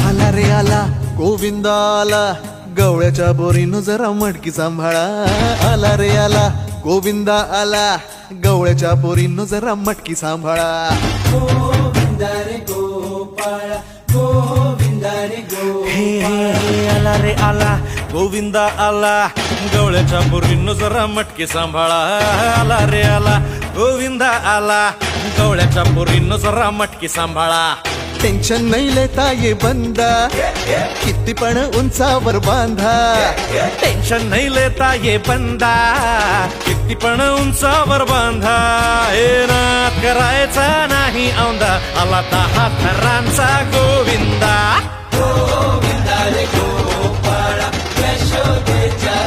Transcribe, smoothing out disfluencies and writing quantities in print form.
आला रे आला गोविंदा आला, गवळ्याच्या बोरीनं जरा मटकी सांभाळा. आला रे आला गोविंदा आला, गवळ्याच्या बोरीनं जरा मटकी सांभाळा. गोविंदा रे गोपाळ, गोविंदा रे गोपाळ. आला रे आला गोविंदा आला, गवळ्याच्या बोरीनं जरा मटकी सांभाळा. आला रे आला गोविंदा आला, गवळ्याच्या बोरीनं जरा मटकी सांभाळा. टेन्शन नाही लेता ये बंदा, किती पण उंचावर बांधा. टेन्शन नाही लेता ये बंदा, किती पण उंचावर बांधा. हे नाद करायचा नाही औंदा, आला 10 थरांचा गोविंदा. गोविंदा रे गोपाळ, यशोदेच्या